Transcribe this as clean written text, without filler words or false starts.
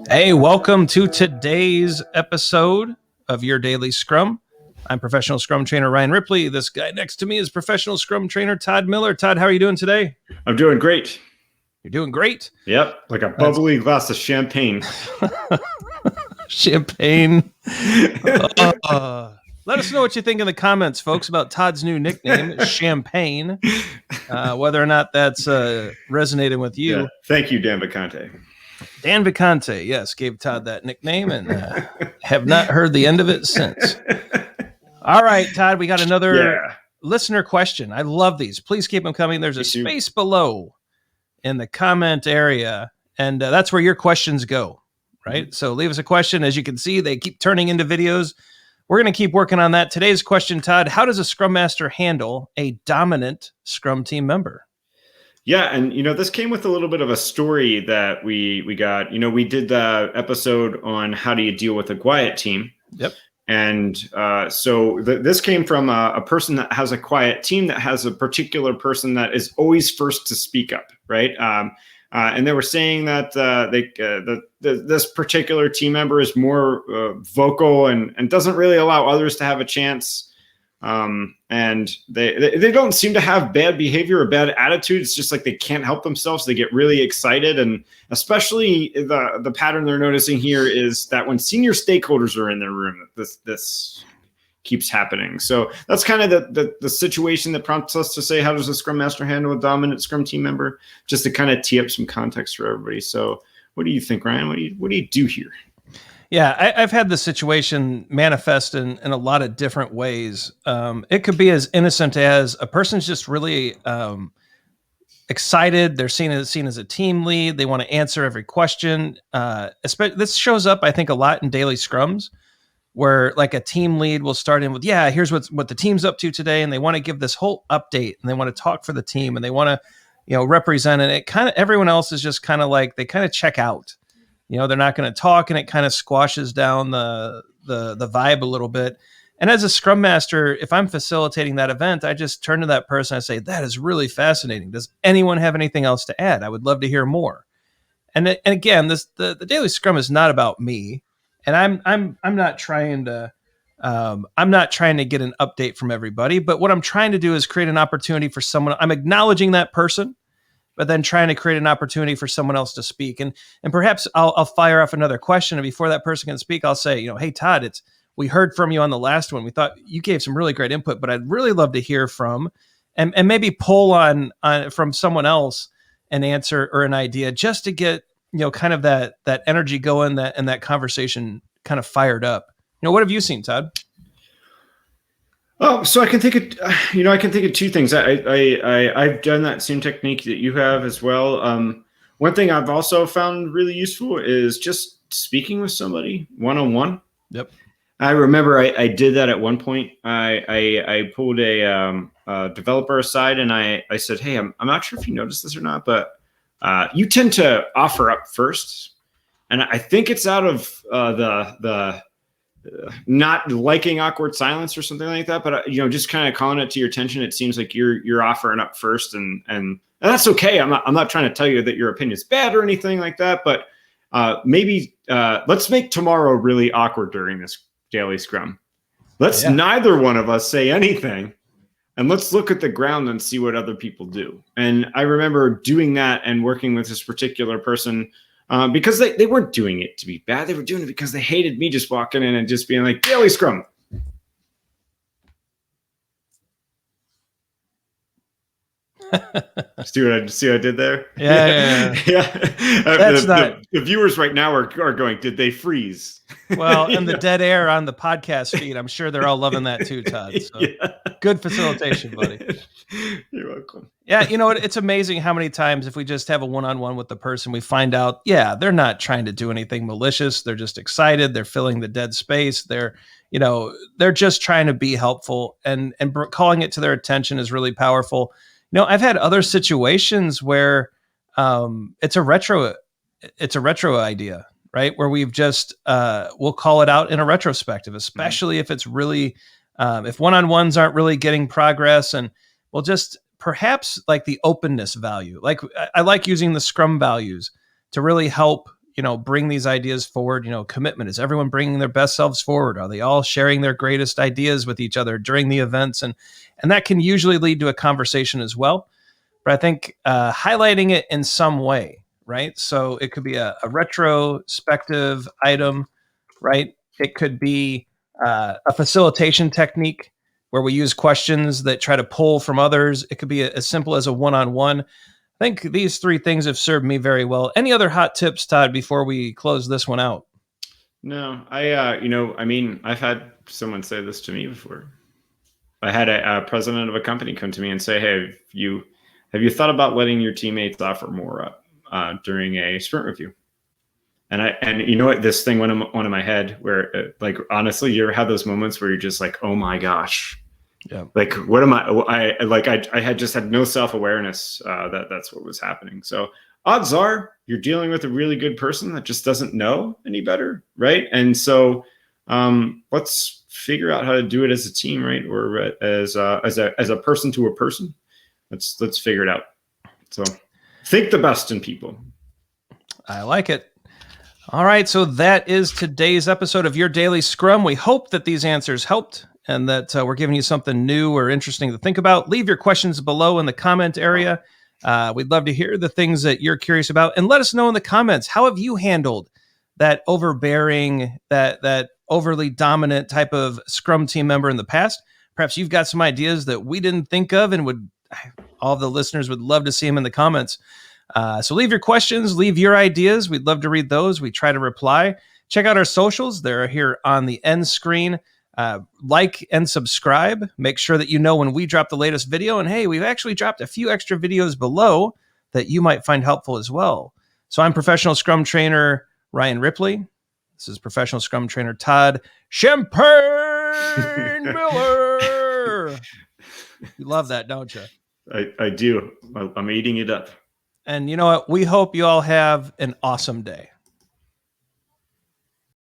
Hey, welcome to today's episode of Your Daily Scrum. I'm professional Scrum trainer Ryan Ripley. This guy next to me is professional Scrum trainer Todd Miller. Todd, how are you doing today? I'm doing great. You're doing great? Yep, like a bubbly glass of champagne. Champagne. Let us know what you think in the comments, folks, about Todd's new nickname, Champagne. Whether or not that's resonating with you. Yeah. Thank you, Dan Vicante. Dan Vicante, yes, gave Todd that nickname and have not heard the end of it since. All right, Todd, we got another listener question. I love these. Please keep them coming. There's a space below in the comment area, and that's where your questions go, right? Mm-hmm. So leave us a question. As you can see, they keep turning into videos. We're going to keep working on that. Today's question, Todd, how does a Scrum Master handle a dominant Scrum team member? Yeah, and this came with a little bit of a story that we got. We did the episode on how do you deal with a quiet team. Yep. And so this came from a person that has a quiet team that has a particular person that is always first to speak up, right? And they were saying that this particular team member is more vocal and doesn't really allow others to have a chance. And they don't seem to have bad behavior or bad attitude. It's just like they can't help themselves. They get really excited. And especially the pattern they're noticing here is that when senior stakeholders are in their room, this keeps happening. So that's kind of the situation that prompts us to say, how does a Scrum Master handle a dominant Scrum team member? Just to kind of tee up some context for everybody. So what do you think, Ryan? What do you do here? Yeah, I've had this situation manifest in a lot of different ways. It could be as innocent as a person's just really excited. They're seen as a team lead. They want to answer every question. This shows up, I think, a lot in daily scrums, where like a team lead will start in with, here's what the team's up to today, and they want to give this whole update, and they want to talk for the team, and they want to represent it. It kind of everyone else is just kind of like they kind of check out. They're not going to talk, and it kind of squashes down the vibe a little bit. And as a Scrum Master, if I'm facilitating that event, I just turn to that person. I say, that is really fascinating. Does anyone have anything else to add? I would love to hear more. And again, the daily Scrum is not about me, and I'm not trying to get an update from everybody. But what I'm trying to do is create an opportunity for someone. I'm acknowledging that person, but then trying to create an opportunity for someone else to speak. And perhaps I'll fire off another question. And before that person can speak, I'll say, hey, Todd, we heard from you on the last one. We thought you gave some really great input, but I'd really love to hear from, and maybe pull on from someone else an answer or an idea just to get, kind of that energy going, and that conversation kind of fired up. What have you seen, Todd? Oh, so I can think of two things. I've done that same technique that you have as well. One thing I've also found really useful is just speaking with somebody one-on-one. Yep. I remember I did that at one point. I pulled a developer aside and I said, hey, I'm not sure if you noticed this or not, but you tend to offer up first. And I think it's out of the not liking awkward silence or something like that, but just kind of calling it to your attention. It seems like you're offering up first, and that's okay. I'm not trying to tell you that your opinion is bad or anything like that, but maybe let's make tomorrow really awkward during this daily scrum. Let's neither one of us say anything, and let's look at the ground and see what other people do. And I remember doing that and working with this particular person. Because they weren't doing it to be bad. They were doing it because they hated me just walking in and just being like, daily scrum. See what I did there? Yeah. The viewers right now are going, did they freeze? Well, and the dead air on the podcast feed, I'm sure they're all loving that too, Todd. So. Good facilitation, buddy. You're welcome. Yeah, it's amazing how many times if we just have a one-on-one with the person, we find out, they're not trying to do anything malicious. They're just excited. They're filling the dead space. They're just trying to be helpful, and calling it to their attention is really powerful. I've had other situations where it's a retro idea, right? Where we've just, we'll call it out in a retrospective, especially if it's really, if one-on-ones aren't really getting progress, and we'll just perhaps like the openness value. Like I like using the Scrum values. to really help, bring these ideas forward. Commitment. Is everyone bringing their best selves forward? Are they all sharing their greatest ideas with each other during the events? And that can usually lead to a conversation as well. But I think highlighting it in some way, right? So it could be a retrospective item, right? It could be a facilitation technique where we use questions that try to pull from others. It could be as simple as a one-on-one. I think these three things have served me very well. Any other hot tips, Todd, before we close this one out? No, I've had someone say this to me before. I had a president of a company come to me and say, "Hey, have you thought about letting your teammates offer more up during a sprint review?" And you know what, this thing went on in my head where, like, honestly, you ever have those moments where you're just like, oh my gosh, yeah, like, what am I had just had no self-awareness that that's what was happening. So odds are you're dealing with a really good person that just doesn't know any better, right? And so let's figure out how to do it as a team, right? Or as a person to a person. Let's figure it out. So think the best in people. I like it. All right, so that is today's episode of Your Daily Scrum. We hope that these answers helped and that we're giving you something new or interesting to think about. Leave your questions below in the comment area. We'd love to hear the things that you're curious about, and let us know in the comments, how have you handled that overbearing, that overly dominant type of Scrum team member in the past? Perhaps you've got some ideas that we didn't think of, and all of the listeners would love to see them in the comments. So leave your questions, leave your ideas. We'd love to read those. We try to reply. Check out our socials. They're here on the end screen. Like and subscribe. Make sure that you know when we drop the latest video. And hey, we've actually dropped a few extra videos below that you might find helpful as well. So I'm professional Scrum trainer Ryan Ripley. This is professional Scrum trainer Todd Champagne Miller. You love that, don't you? I do. I'm eating it up. And you know what? We hope you all have an awesome day.